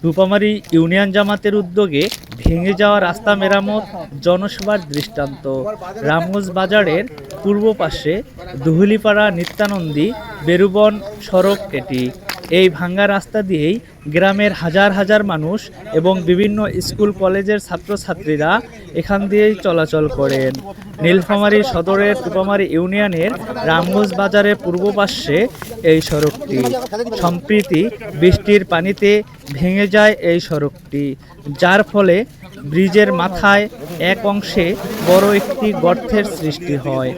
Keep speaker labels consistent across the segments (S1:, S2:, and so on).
S1: রূপামারী union জামাতের উদ্যোগে ভেঙে যাওয়া রাস্তা মেরামত জনসেবার দৃষ্টান্ত। রামগঞ্জ বাজারের পূর্ব পাশে দুহুলিপাড়া নিত্যানন্দী বেরুবন সড়ক এটি। এই ভাঙ্গা রাস্তা দিয়েই গ্রামের হাজার হাজার মানুষ এবং বিভিন্ন স্কুল কলেজের ছাত্রছাত্রীরা এখান দিয়েই চলাচল করেন। নীলফামারী সদরের রূপামারী ইউনিয়নের রামগঞ্জ বাজারের পূর্ব পাশে এই সড়কটি। সম্প্রতি বৃষ্টির পানিতে ভেঙে যায় এই সড়কটি, যার ফলে ব্রিজের মাথায় এক অংশে বড় একটি গর্তের সৃষ্টি হয়।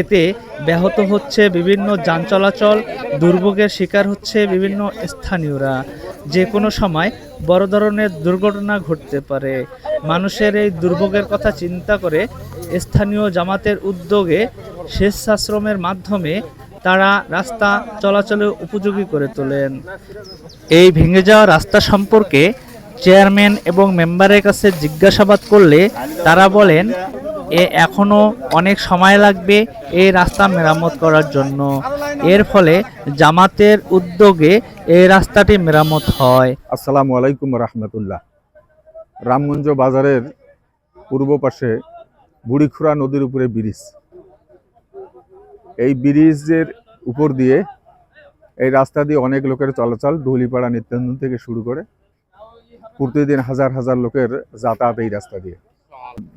S1: এতে ব্যাহত হচ্ছে বিভিন্ন যান চলাচল, দুর্ভোগের শিকার হচ্ছে বিভিন্ন স্থানীয়রা। যে কোনো সময় বড় ধরনের দুর্ঘটনা ঘটতে পারে। মানুষের এই দুর্ভোগের কথা চিন্তা করে স্থানীয় জামাতের উদ্যোগে স্বেচ্ছাশ্রমের মাধ্যমে তারা রাস্তা চলাচলের উপযোগী করে তোলেন। এই ভেঙে যাওয়া রাস্তা সম্পর্কে চেয়ারম্যান এবং মেম্বারের কাছে জিজ্ঞাসাবাদ করলে তারা বলেন এখনো অনেক সময় লাগবে এই রাস্তা মেরামত করার জন্য। এর ফলে জামাতের উদ্যোগে এই রাস্তাটি মেরামত হয়।
S2: আসসালামু আলাইকুম রহমতুল্লাহ। রামগঞ্জ বাজারের পূর্ব পাশে বুড়িখুড়া নদীর উপরে ব্রিজ। এই ব্রিজের উপর দিয়ে এই রাস্তা দিয়ে অনেক লোকের চলাচল, দুহুলিপাড়া নিত্যানন্দ থেকে শুরু করে প্রতিদিন হাজার হাজার লোকের যাতায়াত এই রাস্তা দিয়ে।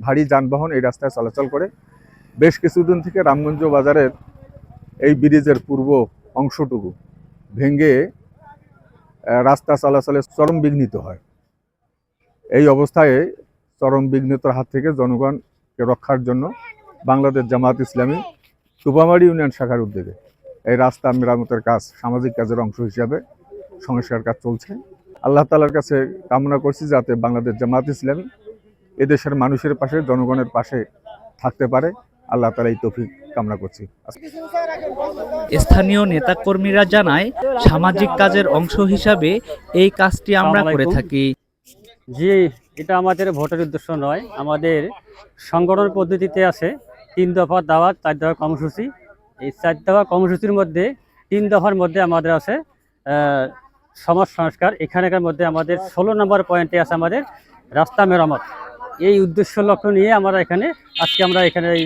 S2: ভারী যানবাহন এই রাস্তায় চলাচল করে। বেশ কিছুদিন থেকে রামগঞ্জ বাজারের এই ব্রিজের পূর্ব অংশটুকু ভেঙে রাস্তা চলাচলে চরম বিঘ্নিত হয়। এই অবস্থায় চরম বিঘ্নিতর হাত থেকে জনগণকে রক্ষার জন্য বাংলাদেশ জামাত ইসলামী রূপামারী ইউনিয়ন শাখার উদ্যোগে এই রাস্তা মেরামতের কাজ সামাজিক কাজের অংশ হিসাবে সংস্কার কাজ চলছে। আল্লাহ তাআলার কাছে কামনা করছি যাতে বাংলাদেশ জামাত ইসলামী এদেশের মানুষের পাশে, জনগণের পাশে থাকতে পারে। আল্লাহ তাআলা এই তৌফিক কামনা করছি।
S1: স্থানীয় নেতাকর্মীরা জানায়, সামাজিক কাজের অংশ হিসাবে এই কাজটি আমরা করে থাকি।
S3: জি, এটা আমাদের ভোটের উদ্দেশ্য নয়, আমাদের সংগঠন পদ্ধতিতে আছে 3 দফা দাওয়াত 4 দফা কর্মসূচি। এই 4 দফা কর্মসূচির মধ্যে 3 দফার মধ্যে আমাদের আছে সমাজ সংস্কার। এখানকার মধ্যে আমাদের 16 নম্বর পয়েন্টে আছে আমাদের রাস্তা মেরামত। এই উদ্দেশ্য লক্ষ্য নিয়ে আমরা এখানে এই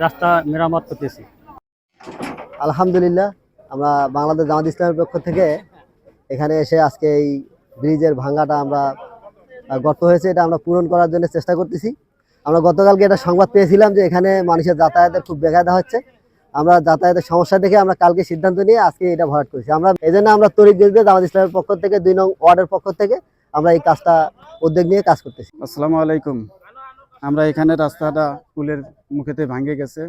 S3: রাস্তা মেরামত করতেছি।
S4: আলহামদুলিল্লাহ, আমরা বাংলাদেশ জামাত ইসলামের পক্ষ থেকে এখানে এসে আজকে এই ব্রিজের ভাঙ্গাটা আমরা গর্ত হয়েছে, এটা আমরা পূরণ করার জন্য চেষ্টা করতেছি। আমরা গতকালকে এটা সংবাদ পেয়েছিলাম যে এখানে মানুষের যাতায়াতের খুব ব্যাঘাত হচ্ছে। আমরা যাতায়াতের সমস্যা দেখে আমরা কালকে সিদ্ধান্ত নিয়ে আজকে এটা ভরাট করেছি। আমরা এই জন্য আমরা তরিক গেজবে জামাত ইসলামের পক্ষ থেকে 2 নং ওয়ার্ডের পক্ষ থেকে আমরা এই কাজটা উদ্যোগ নিয়ে কাজ করতেছি।
S5: আসসালামু আলাইকুম। আমরা এখানে রাস্তাটা পুলের মুখেতে ভাঙে গেছে।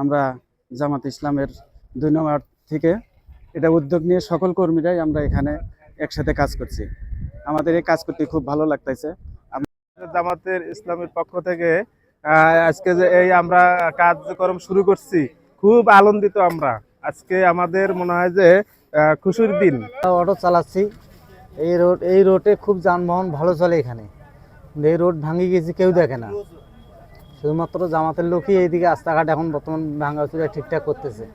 S5: আমরা জামাত ইসলামের 2 নং ওয়ার্ড থেকে এটা উদ্যোগ নিয়ে সকল কর্মীরাই আমরা এখানে একসাথে কাজ করছি। আমাদের এই কাজ করতে খুব ভালো লাগতেছে।
S2: জামাতের ইসলামের পক্ষ থেকে আজকে যে এই আমরা কার্যক্রম শুরু করছি, খুব আনন্দিত আমরা। আজকে আমাদের মনে হয় যে খুশির দিন।
S6: অটো চালাচ্ছি, এই রোডে খুব যানবাহন ভালো চলে এখানে। এই রোড ভাঙে গেছে, কেউ দেখে না, শুধুমাত্র জামাতের লোকই এইদিকে রাস্তাঘাট এখন বর্তমান ভাঙাচুরা ঠিকঠাক করতেছে।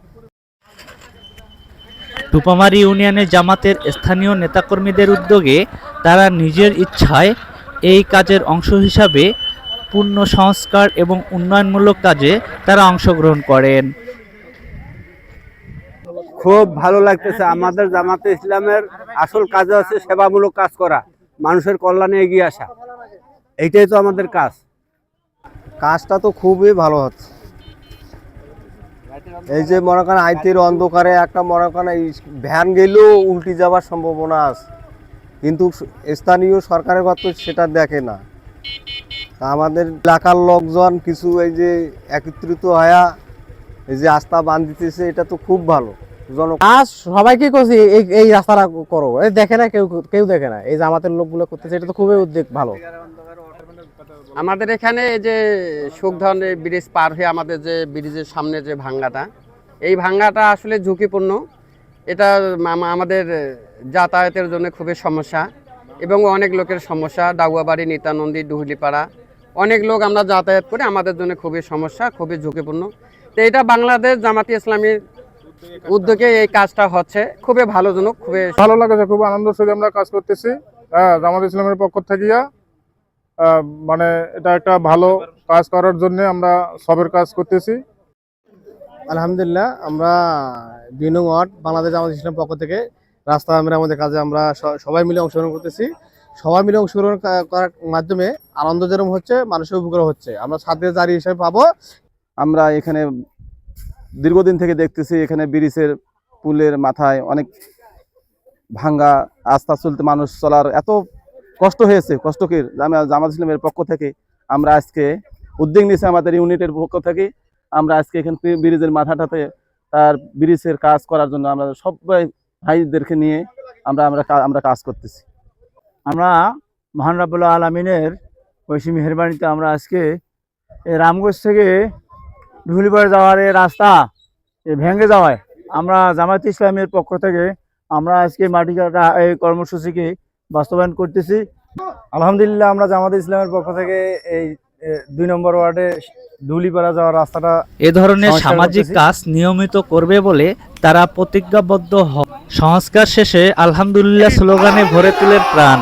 S1: রূপামারী ইউনিয়নের জামাতের স্থানীয় নেতাকর্মীদের উদ্যোগে তারা নিজের ইচ্ছায় এই কাজের অংশ হিসাবে পূর্ণ সংস্কার এবং উন্নয়নমূলক কাজে তারা অংশগ্রহণ করেন।
S7: খুব ভালো লাগতেছে। আমাদের জামাতে ইসলামের আসল কাজ আছে সেবামূলক কাজ করা, মানুষের কল্যাণে এগিয়ে আসা। এইটাই তো আমাদের কাজ।
S4: কাজটা তো খুবই ভালো হচ্ছে। এই যে মনে করেন আইতের অন্ধকারে একটা মনে করেন ভ্যান গেলেও উল্টে যাওয়ার সম্ভাবনা আছে, কিন্তু স্থানীয় সরকারের কথা সেটা দেখে না। আমাদের এলাকার লোকজন কিছু এই যে একত্রিত হয়া এই যে আস্থা বাঁধিতেছে, এটা তো খুব ভালো।
S6: আজ সবাইকে করছি এই রাস্তাটা করো, এই দেখে না, কেউ দেখে না। এই জামাতের লোকগুলো করতেছে, এটা তো খুবই উদ্যোগ ভালো।
S3: আমাদের এখানে এই যে সুখধন ব্রিজ পার হয়ে আমাদের যে ব্রিজের সামনে যে ভাঙ্গাটা, এই ভাঙ্গাটা আসলে ঝুঁকিপূর্ণ। এটা আমাদের যাতায়াতের জন্য খুবই সমস্যা এবং অনেক লোকের সমস্যা। ডাগুয়াবাড়ি, নিতানন্দী, দুহুলিপাড়া অনেক লোক আমরা যাতায়াত করি, আমাদের জন্য খুবই সমস্যা, খুবই ঝুঁকিপূর্ণ। তো এটা বাংলাদেশ জামাতি ইসলামীর উদ্যোগে এই কাজটা হচ্ছে, খুবই ভালোজনক, খুবই
S2: ভালো লাগছে। খুব আনন্দের সঙ্গে আমরা কাজ করতেছি।
S8: জামাত ইসলামের পক্ষ থেকে মানে এটা একটা ভালো কাজ করার জন্য আমরা সবের কাজ করতেছি।
S6: আলহামদুলিল্লাহ, আমরা 2 নং ওয়ার্ড বাংলাদেশ জামাত ইসলামের পক্ষ থেকে রাস্তা মেরামতের কাজে আমরা সবাই মিলে অংশগ্রহণ করতেছি। সবাই মিলে অংশগ্রহণ করার মাধ্যমে আনন্দ যেরকম হচ্ছে, মানুষের উপকার হচ্ছে, আমরা ছাত্রের জারি হিসেবে পাবো।
S5: আমরা এখানে দীর্ঘদিন থেকে দেখতেছি এখানে ব্রিজের পুলের মাথায় অনেক ভাঙ্গা, রাস্তা চলতে মানুষ চলার এত কষ্ট হয়েছে, কষ্টকর। জামাত ইসলামের পক্ষ থেকে আমরা আজকে উদ্যোগ নিয়েছি, আমাদের ইউনিটের পক্ষ থেকে আমরা আজকে এখানে ব্রিজের মাথাটাতে তার ব্রিজের কাজ করার জন্য আমরা সবাই ভাইদেরকে নিয়ে আমরা কাজ করতেছি।
S9: আমরা মহান রাব্বুল আলামিনের ঐশী মেহেরবানিতে আমরা আজকে এই রামগঞ্জ থেকে ধুলিপাড়া যাওয়ার এই রাস্তা ভেঙে যাওয়ায় আমরা জামায়াত ইসলামের পক্ষ থেকে আমরা আজকে মাটি কাটা এই কর্মসূচিকে বাস্তবায়ন করতেছি। আলহামদুলিল্লাহ, আমরা জামায়াত ইসলামের পক্ষ থেকে এই 2 নম্বর ওয়ার্ডে ধুলিপাড়া যাওয়ার রাস্তাটা
S1: এ ধরনের
S9: সংস্কার
S1: সামাজিক
S9: করতেছি।
S1: কাজ নিয়মিত করবে বলে তারা প্রতিজ্ঞাবদ্ধ হয়। সংস্কার শেষে আলহামদুলিল্লাহ স্লোগানে ভরে তোলে প্রাণ।